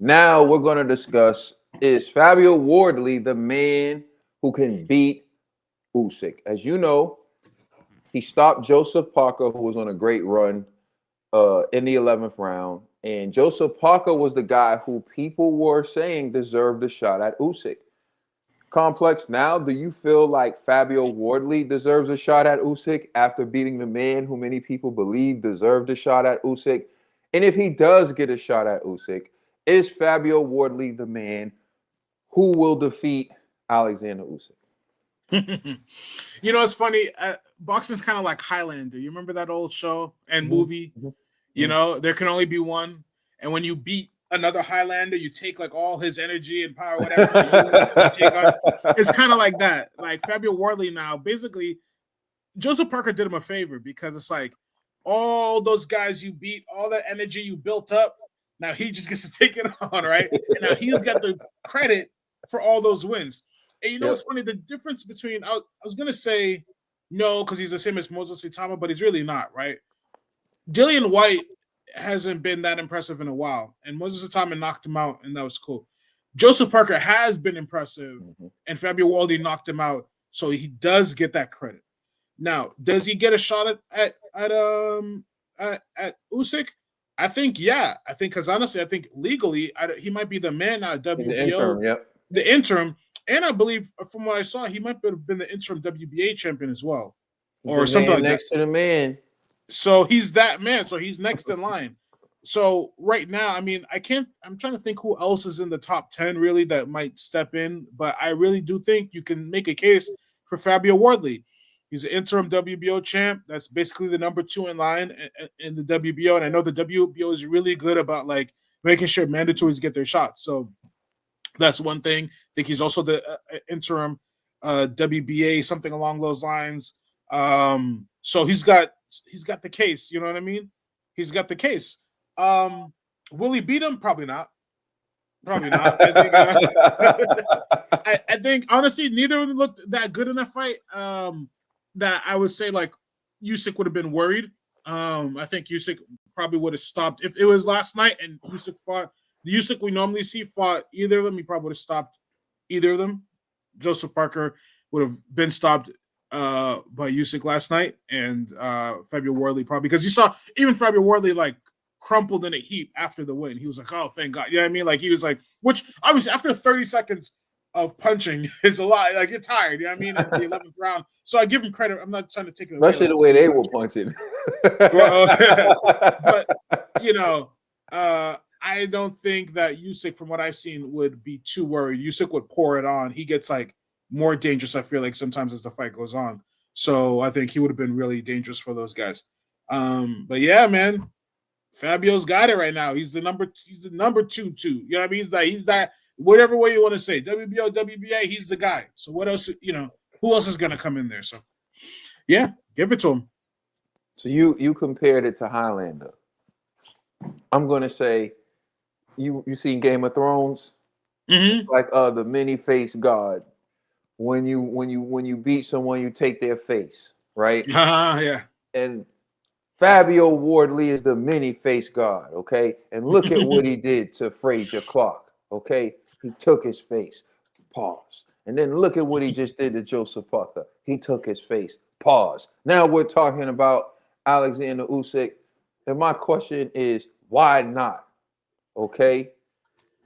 Now we're going to discuss, is Fabio Wardley the man who can beat Usyk? As you know, he stopped Joseph Parker, who was on a great run in the 11th round. And Joseph Parker was the guy who people were saying deserved a shot at Usyk. Complex, now do you feel like Fabio Wardley deserves a shot at Usyk after beating the man who many people believe deserved a shot at Usyk? And if he does get a shot at Usyk, is Fabio Wardley the man who will defeat Alexander Usyk? It's funny. Boxing's kind of like Highlander. You remember that old show and movie? Mm-hmm. There can only be one. And when you beat another Highlander, you take like all his energy and power, whatever. You take on. It's kind of like that. Like Fabio Wardley now, basically, Joseph Parker did him a favor because it's like all those guys you beat, all that energy you built up, now he just gets to take it on, right? And now he's got the credit for all those wins. And what's funny? The difference between I was gonna say no because he's the same as Moses Itama, but he's really not, right? Dillian White hasn't been that impressive in a while, and Moses Itama knocked him out, and that was cool. Joseph Parker has been impressive, and Fabio Wardley knocked him out, so he does get that credit. Now, does he get a shot at Usyk? I think yeah. I think because honestly, I think legally he might be the man at WBO, the interim, the interim, and I believe from what I saw, he might have been the interim WBA champion as well, or something like next that. to the man. So he's that man. So he's next in line. So right now, I mean, I'm trying to think who else is in the top 10 really that might step in, but I really do think you can make a case for Fabio Wardley. He's an interim WBO champ. That's basically the number 2 in line in the WBO. And I know the WBO is really good about like making sure mandatories get their shots. So that's one thing. I think he's also the interim WBA, something along those lines. So he's got the case. You know what I mean? He's got the case. Will he beat him? Probably not. Probably not. I think honestly, neither of them looked that good in that fight. That I would say like Usyk would have been worried. I think Usyk probably would have stopped if it was last night and Usyk fought the Usyk we normally see fought either of them. He probably would have stopped either of them. Joseph Parker would have been stopped by Usyk last night, and Fabio Wardley probably because you saw even Fabio Wardley like crumpled in a heap after the win. He was like, "Oh, thank God!" You know what I mean? Like he was like, which obviously after 30 seconds of punching is a lot. Like you're tired. You know what I mean? In the 11th round, so I give him credit. I'm not trying to take it away. Especially the way they were punching. But I don't think that Usyk, from what I've seen, would be too worried. Usyk would pour it on. He gets like more dangerous, I feel like, sometimes as the fight goes on. So I think he would have been really dangerous for those guys. But yeah, man, Fabio's got it right now. He's the number 2. You know what I mean? He's that whatever way you want to say. WBO, WBA, he's the guy. So what else, who else is gonna come in there? So yeah, give it to him. So you compared it to Highlander. I'm gonna say you seen Game of Thrones? Like the many-faced god. When you beat someone, you take their face, right? Yeah. And Fabio Wardley is the many-faced god, okay? And look at what he did to Frazier Clark, okay? He took his face, pause. And then look at what he just did to Joseph Parker. He took his face, pause. Now we're talking about Alexander Usyk. And my question is, why not? Okay?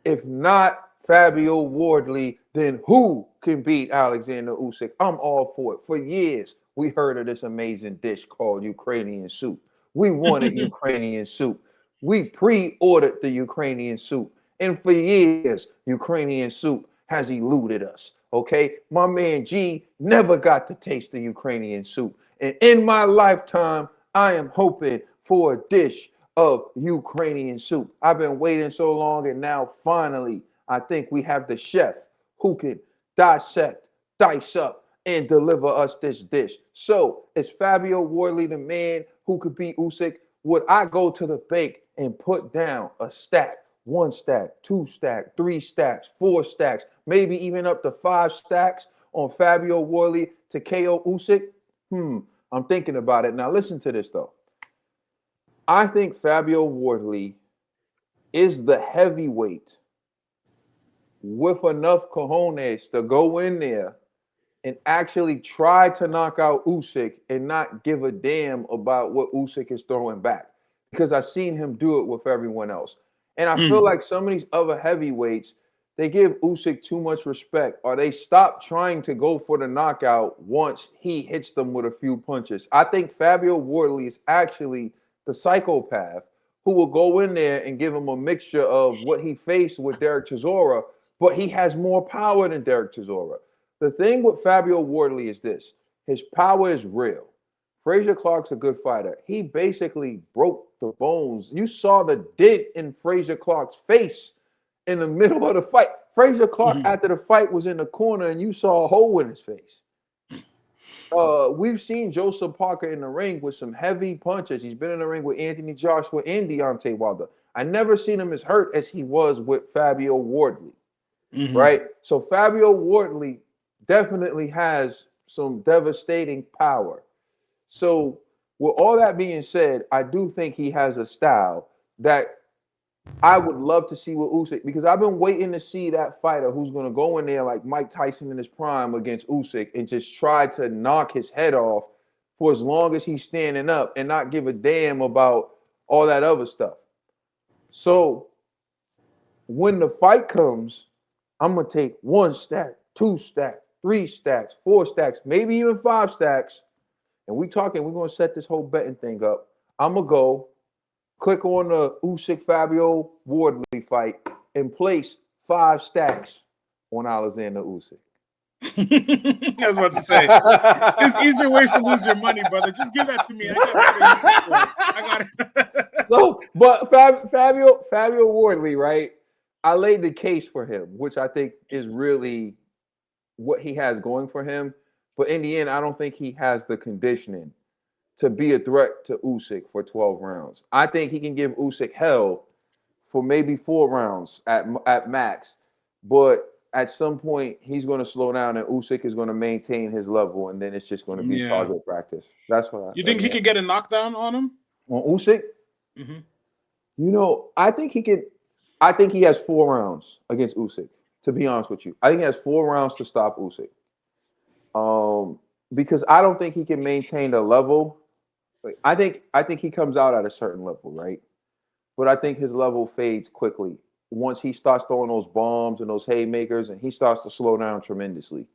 If not Fabio Wardley, then who can beat Alexander Usyk? I'm all for it. For years, we heard of this amazing dish called Ukrainian soup. We wanted Ukrainian soup. We pre-ordered the Ukrainian soup. And for years, Ukrainian soup has eluded us. Okay? My man G never got to taste the Ukrainian soup. And in my lifetime, I am hoping for a dish of Ukrainian soup. I've been waiting so long, and now finally, I think we have the chef who can dissect, dice up, and deliver us this dish. So, is Fabio Wardley the man who could beat Usyk? Would I go to the bank and put down a stack, 1 stack, 2 stack, 3 stacks, 4 stacks, maybe even up to 5 stacks on Fabio Wardley to KO Usyk? I'm thinking about it. Now, listen to this, though. I think Fabio Wardley is the heavyweight with enough cojones to go in there and actually try to knock out Usyk and not give a damn about what Usyk is throwing back. Because I've seen him do it with everyone else. And I feel like some of these other heavyweights, they give Usyk too much respect, or they stop trying to go for the knockout once he hits them with a few punches. I think Fabio Wardley is actually the psychopath who will go in there and give him a mixture of what he faced with Derek Chisora, but he has more power than Derek Chisora. The thing with Fabio Wardley is this: his power is real. Frazier Clark's a good fighter. He basically broke the bones. You saw the dent in Frazier Clark's face in the middle of the fight. Frazier Clark, after the fight, was in the corner, and you saw a hole in his face. We've seen Joseph Parker in the ring with some heavy punches. He's been in the ring with Anthony Joshua and Deontay Wilder. I never seen him as hurt as he was with Fabio Wardley, right? So Fabio Wardley definitely has some devastating power. So with all that being said, I do think he has a style that I would love to see with Usyk, because I've been waiting to see that fighter who's going to go in there like Mike Tyson in his prime against Usyk and just try to knock his head off for as long as he's standing up and not give a damn about all that other stuff. So when the fight comes, I'm going to take 1 stack, 2 stacks, 3 stacks, 4 stacks, maybe even 5 stacks. And we're going to set this whole betting thing up. I'm going to go click on the Usyk Fabio Wardley fight and place 5 stacks on Alexander Usyk. I was about to say, there's easier ways to lose your money, brother. Just give that to me. I got it. No, but Fabio Wardley, right? I laid the case for him, which I think is really what he has going for him. But in the end, I don't think he has the conditioning to be a threat to Usyk for 12 rounds. I think he can give Usyk hell for maybe 4 rounds at max. But at some point, he's going to slow down and Usyk is going to maintain his level, and then it's just going to be target practice. That's what You think he could get a knockdown on him? On Usyk? You know, I think he could. I think he has 4 rounds against Usyk, to be honest with you. I think he has 4 rounds to stop Usyk. Because I don't think he can maintain the level. I think he comes out at a certain level, right? But I think his level fades quickly once he starts throwing those bombs and those haymakers, and he starts to slow down tremendously.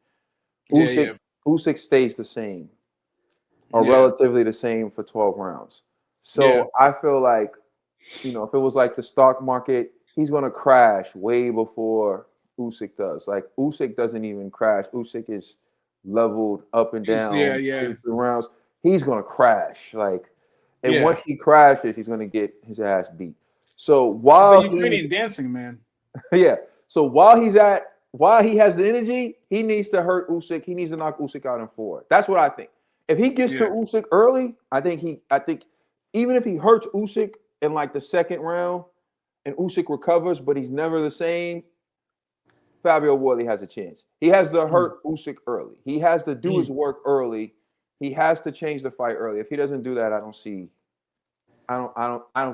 Usyk stays the same, or relatively the same for 12 rounds. So I feel like, you know, if it was like the stock market, he's going to crash way before Usyk does. Like, Usyk doesn't even crash. Usyk is leveled up and down. Rounds. He's going to crash. Like, and once he crashes, he's going to get his ass beat. So while it's the Ukrainian dancing, man. So while he has the energy, he needs to hurt Usyk. He needs to knock Usyk out in 4. That's what I think. If he gets to Usyk early, I think even if he hurts Usyk in like the 2nd round and Usyk recovers, but he's never the same, Fabio Wardley has a chance. He has to hurt Usyk early. He has to do his work early. He has to change the fight early. If he doesn't do that, I don't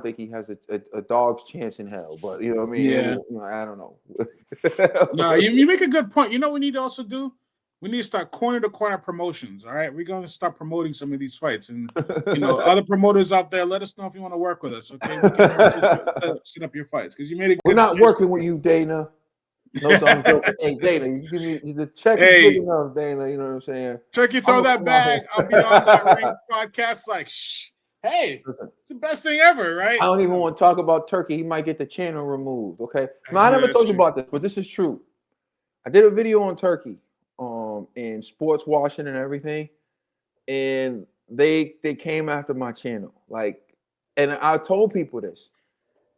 think he has a dog's chance in hell. But you know what I mean? I don't know. No, you make a good point. You know what we need to also do? We need to start corner to corner promotions. All right, we're going to start promoting some of these fights, and you know, other promoters out there, let us know if you want to work with us. Okay, we can set up your fights because you made it. We're not working with you, Dana. No, so I'm joking. Hey, Dana, you give me the check is big enough, Dana. You know what I'm saying? Turkey, throw that bag. I'll be on that ring podcast. Like, shh. Hey, listen, it's the best thing ever, right? I don't even want to talk about Turkey. He might get the channel removed. Okay. No, I never told you about this, but this is true. I did a video on Turkey, in sports washing and everything, and they came after my channel, like, and I told people this,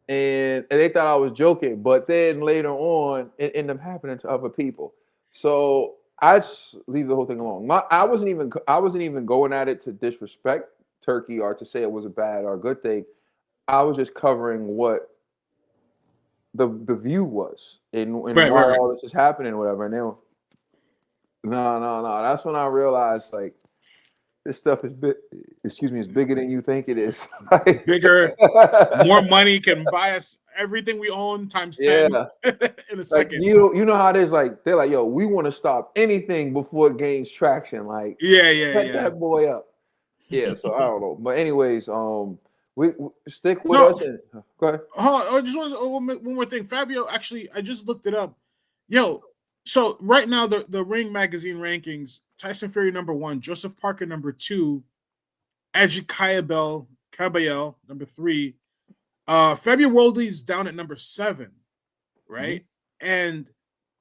and they thought I was joking, but then later on, it ended up happening to other people. So I just leave the whole thing alone. I wasn't even going at it to disrespect Turkey or to say it was a bad or a good thing. I was just covering what the view was and why all this is happening, whatever. And then no. That's when I realized, like, This stuff is big. Excuse me, it's bigger than you think it is. Like, Bigger, more money can buy us everything we own times 10 yeah. in a Like second. you know how there's like they're like, yo, we want to stop anything before it gains traction. Like, set Yeah. that boy up. Yeah. So I don't know, but anyways, we stick with No, us and go ahead. I just want one more thing. Fabio, actually, I just looked it up. Yo, so right now the Ring Magazine rankings: Tyson Fury #1, Joseph Parker #2, Adji Cabello #3. Fabio Wardley's down at #7, right? And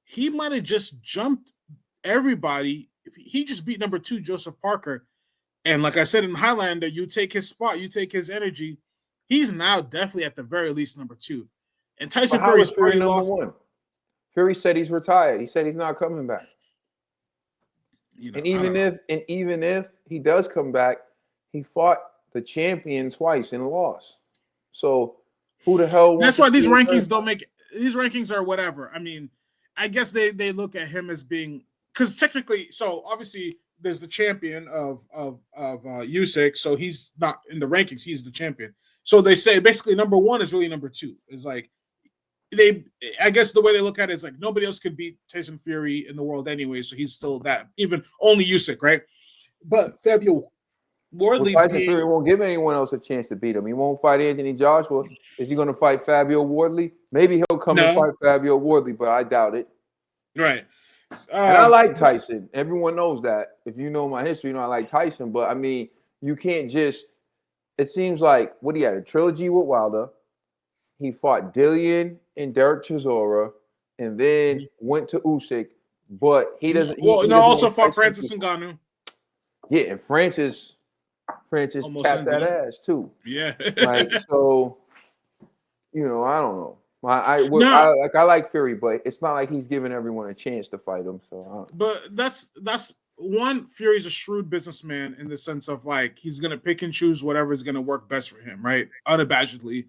he might have just jumped everybody if he just beat #2 Joseph Parker. And like I said in Highlander, you take his spot, you take his energy. He's now definitely at the very least #2. And But Tyson how is Fury's Fury already number lost. one? Fury said he's retired. He said he's not coming back. You know, And I don't know. even if he does come back, he fought the champion twice and lost. So who the hell wants That's to why these see him rankings turn? don't make these rankings are whatever. I mean, I guess they look at him as being because technically, so obviously there's the champion of Usyk, so he's not in the rankings. He's the champion. So they say basically #1 is really #2. It's like I guess the way they look at it is like nobody else could beat Tyson Fury in the world anyway, so he's still that. Even only Usyk, right? But Fabio Well, Wardley Tyson Fury being won't give anyone else a chance to beat him. He won't fight Anthony Joshua. Is he going to fight Fabio Wardley? Maybe he'll come and no, fight Fabio Wardley, but I doubt it. right. And I like But Tyson. Everyone knows that. If you know my history, you know I like Tyson. But I mean, you can't just. It seems like what he had a trilogy with Wilder. He fought Dillian and Derek Chisora, and then went to Usyk. But he doesn't. well, He no, doesn't also want fought Tyson Francis to. Ngannou. Yeah, and Francis Almost tapped ended that him. ass too. Yeah. Like so, I don't know. No, I like Fury, but it's not like he's giving everyone a chance to fight him. So but that's one. Fury's a shrewd businessman in the sense of like he's gonna pick and choose whatever is gonna work best for him, right? Unabashedly,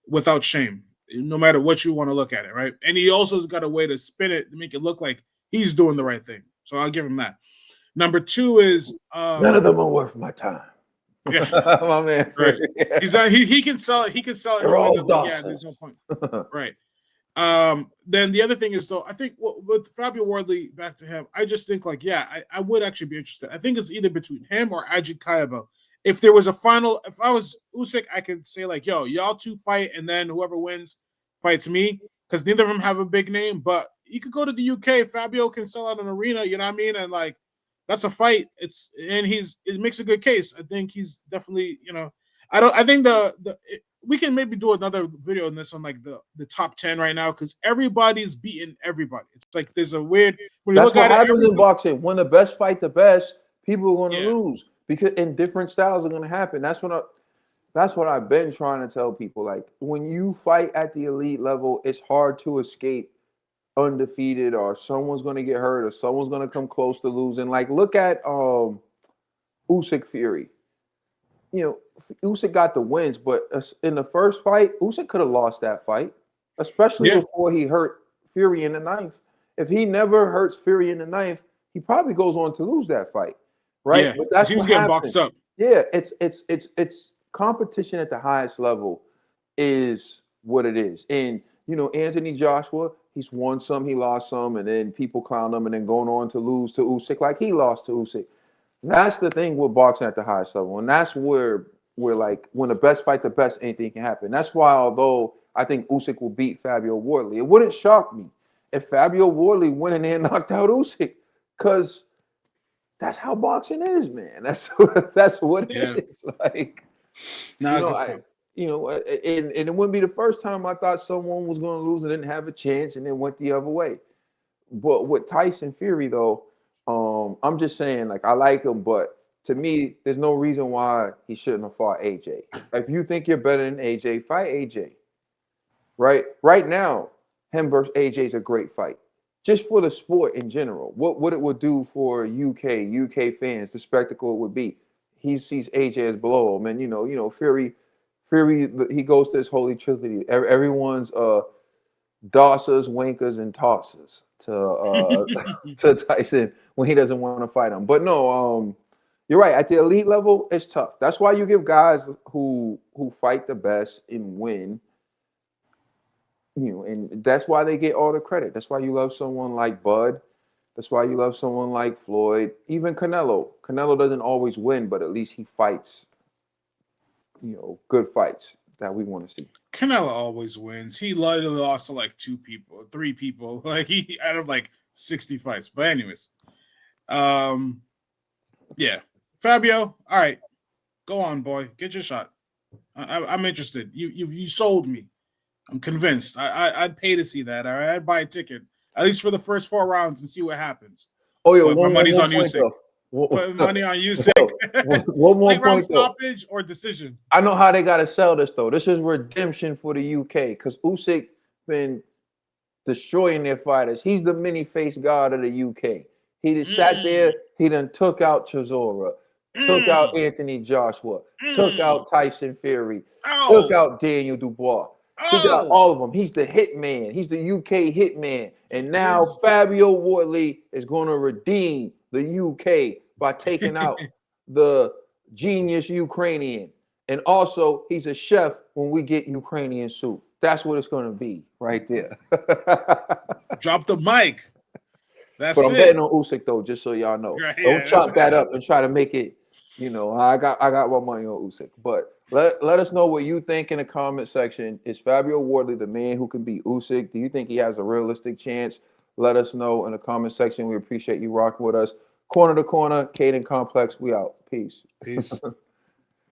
without shame, no matter what you want to look at it, right? And he also has got a way to spin it to make it look like he's doing the right thing. So I'll give him that. #2 is none of them are worth my time. yeah, My man, right. Fury. He can sell it. He can sell it in a They're way all that like, yeah, there's no dosses. point. Right. Then the other thing is though, I think with Fabio Wardley, back to him, I just think like, yeah, I would actually be interested. I think it's either between him or Ajit Kayaba. If there was a final, if I was Usyk, I could say like, yo, y'all two fight, and then whoever wins fights me, because neither of them have a big name. But you could go to the UK. Fabio can sell out an arena, you know what I mean? And like, that's a fight. It makes a good case. I think he's definitely, I think we can maybe do another video on this on like the top 10 right now because everybody's beating everybody. It's like there's a weird when you That's look what at it. happens in boxing. When the best fight the best, people are going to Yeah, lose because and different styles are going to happen. That's what I've been trying to tell people. Like when you fight at the elite level, it's hard to escape undefeated, or someone's going to get hurt, or someone's going to come close to losing. Like look at Usyk Fury. Usyk got the wins, but in the first fight, Usyk could have lost that fight, especially yeah, before he hurt Fury in the ninth. If he never hurts Fury in the ninth, he probably goes on to lose that fight, right? yeah, But because that's he was what getting boxed happened. up. Yeah, it's competition at the highest level is what it is. And Anthony Joshua, he's won some, he lost some, and then people clown him, and then going on to lose to Usyk like he lost to Usyk. That's the thing with boxing at the highest level, and that's where we're like when the best fight the best, anything can happen. That's why, although I think Usyk will beat Fabio Wardley, it wouldn't shock me if Fabio Wardley went in there and knocked out Usyk, because that's how boxing is, man. That's what it Yeah, is. Like you not a know, good I point. and it wouldn't be the first time I thought someone was going to lose and didn't have a chance, and then went the other way. But with Tyson Fury, though, I'm just saying, like, I like him, but to me, there's no reason why he shouldn't have fought AJ. If you think you're better than AJ, fight AJ. Right now, him versus AJ is a great fight. Just for the sport in general, what it would do for UK fans, the spectacle it would be. He sees AJ as below him, and Fury, he goes to this holy trinity. Everyone's dossers, wankers, and tossers to to Tyson when he doesn't want to fight him. But no, You're right. At the elite level, it's tough. That's why you give guys who fight the best and win. And that's why they get all the credit. That's why you love someone like Bud. That's why you love someone like Floyd. Even Canelo. Canelo doesn't always win, but at least he fights, good fights that we want to see. Canelo always wins. He literally lost to like 2 people, 3 people, like he out of like 60 fights. But anyways, yeah, Fabio. All right, go on, boy. Get your shot. I'm interested. You sold me. I'm convinced. I'd pay to see that. All right, I'd buy a ticket at least for the first 4 rounds and see what happens. Oh yeah, But my money's on point Usyk. though. Put money on Usyk. One more Late round point though. stoppage or decision. I know how they gotta sell this though. This is redemption for the UK because Usyk been destroying their fighters. He's the mini face god of the UK. He just sat there. He done took out Chisora, took out Anthony Joshua, took out Tyson Fury, took out Daniel Dubois. He got all of them. He's the hitman. He's the UK hitman. And now Fabio Wardley is going to redeem the UK by taking out the genius Ukrainian. And also, he's a chef when we get Ukrainian soup. That's what it's going to be right there. Drop the mic. That's but I'm betting on Usyk though, just so y'all know. Right, Don't chop that up and try to make it. I got my money on Usyk. But let us know what you think in the comment section. Is Fabio Wardley the man who can beat Usyk? Do you think he has a realistic chance? Let us know in the comment section. We appreciate you rocking with us. Corner to corner, Caden Complex. We out. Peace. Peace.